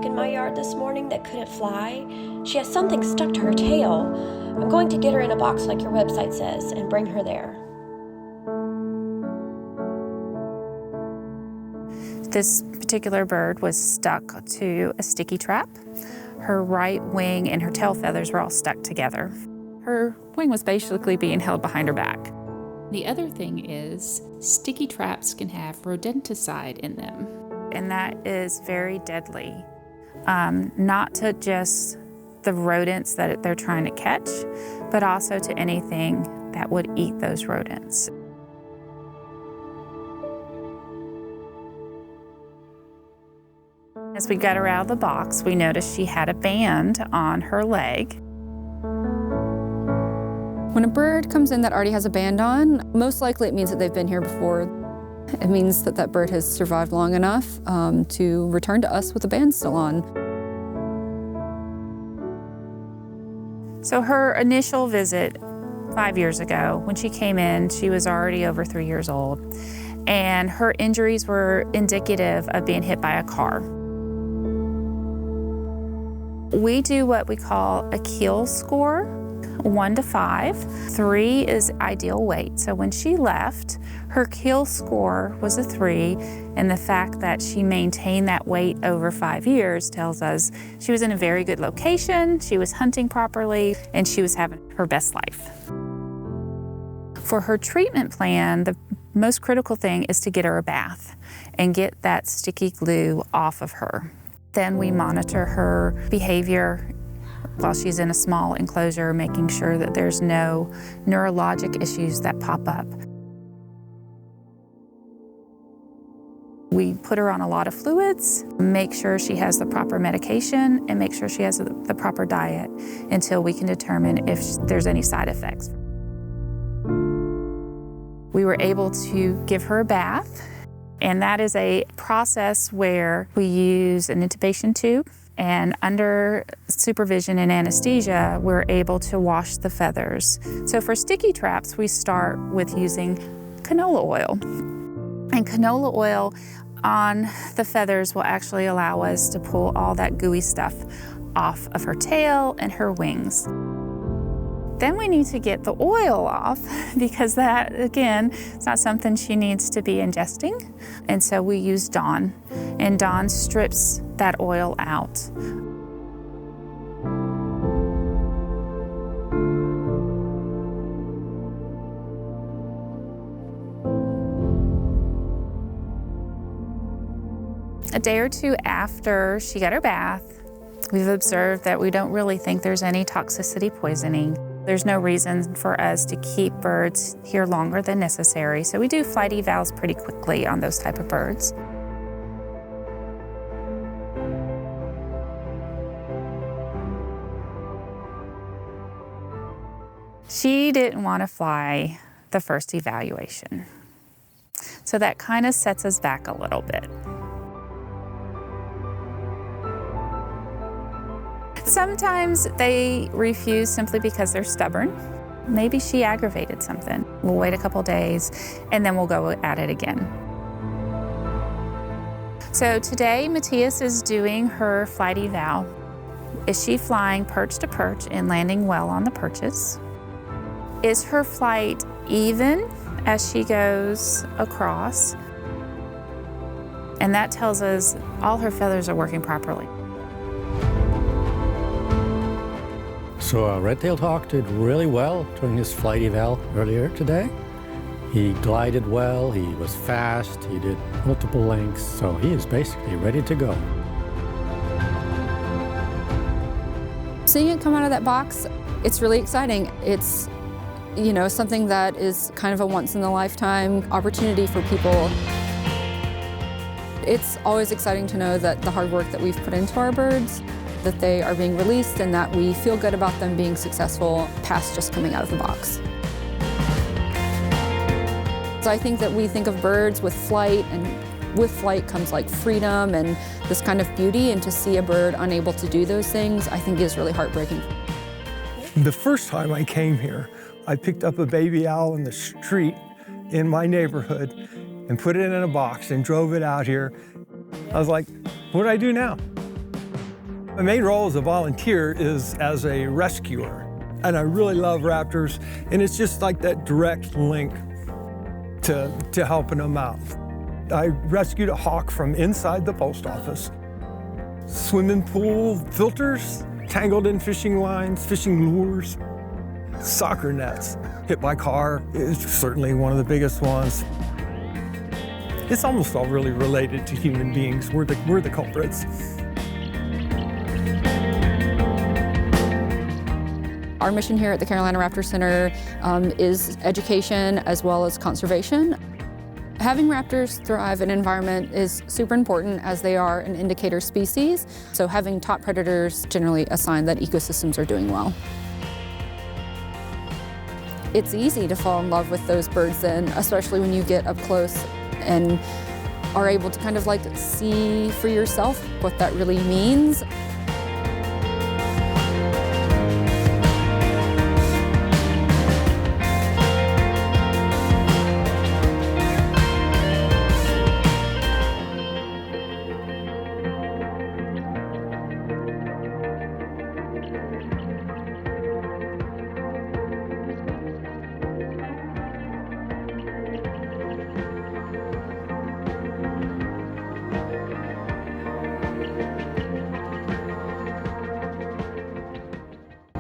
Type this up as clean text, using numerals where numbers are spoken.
duck in my yard this morning that couldn't fly. She has something stuck to her tail. I'm going to get her in a box like your website says and bring her there. This particular bird was stuck to a sticky trap. Her right wing and her tail feathers were all stuck together. Her wing was basically being held behind her back. The other thing is, sticky traps can have rodenticide in them. And that is very deadly, not to just the rodents that they're trying to catch, but also to anything that would eat those rodents. As we got her out of the box, we noticed she had a band on her leg. When a bird comes in that already has a band on, most likely it means that they've been here before. It means that that bird has survived long enough to return to us with a band still on. So her initial visit 5 years ago, when she came in, she was already over 3 years old, and her injuries were indicative of being hit by a car. We do what we call a keel score, 1 to 5. 3 is ideal weight. So when she left, her keel score was a 3, and the fact that she maintained that weight over 5 years tells us she was in a very good location, she was hunting properly, and she was having her best life. For her treatment plan, the most critical thing is to get her a bath and get that sticky glue off of her. Then we monitor her behavior while she's in a small enclosure, making sure that there's no neurologic issues that pop up. We put her on a lot of fluids, make sure she has the proper medication, and make sure she has the proper diet until we can determine if there's any side effects. We were able to give her a bath, and that is a process where we use an intubation tube, and under supervision and anesthesia, we're able to wash the feathers. So for sticky traps, we start with using canola oil. And canola oil on the feathers will actually allow us to pull all that gooey stuff off of her tail and her wings. Then we need to get the oil off because that, again, is not something she needs to be ingesting. And so we use Dawn, and Dawn strips that oil out. A day or two after she got her bath, we've observed that we don't really think there's any toxicity poisoning. There's no reason for us to keep birds here longer than necessary, so we do flight evals pretty quickly on those type of birds. She didn't want to fly the first evaluation, so that kind of sets us back a little bit. Sometimes they refuse simply because they're stubborn. Maybe she aggravated something. We'll wait a couple days and then we'll go at it again. So today, Matthias is doing her flight eval. Is she flying perch to perch and landing well on the perches? Is her flight even as she goes across? And that tells us all her feathers are working properly. So Red-tailed hawk did really well during his flight eval earlier today. He glided well, he was fast, he did multiple lengths, so he is basically ready to go. Seeing it come out of that box, it's really exciting. It's, you know, something that is kind of a once-in-a-lifetime opportunity for people. It's always exciting to know that the hard work that we've put into our birds, that they are being released and that we feel good about them being successful past just coming out of the box. So I think that we think of birds with flight, and with flight comes like freedom and this kind of beauty, and to see a bird unable to do those things, I think is really heartbreaking. The first time I came here, I picked up a baby owl in the street in my neighborhood and put it in a box and drove it out here. I was like, what do I do now? My main role as a volunteer is as a rescuer, and I really love raptors, and it's just like that direct link to helping them out. I rescued a hawk from inside the post office. Swimming pool filters, tangled in fishing lines, fishing lures, soccer nets. Hit by car is certainly one of the biggest ones. It's almost all really related to human beings. We're the culprits. Our mission here at the Carolina Raptor Center is education as well as conservation. Having raptors thrive in an environment is super important as they are an indicator species. So having top predators generally a sign that ecosystems are doing well. It's easy to fall in love with those birds then, especially when you get up close and are able to kind of like see for yourself what that really means.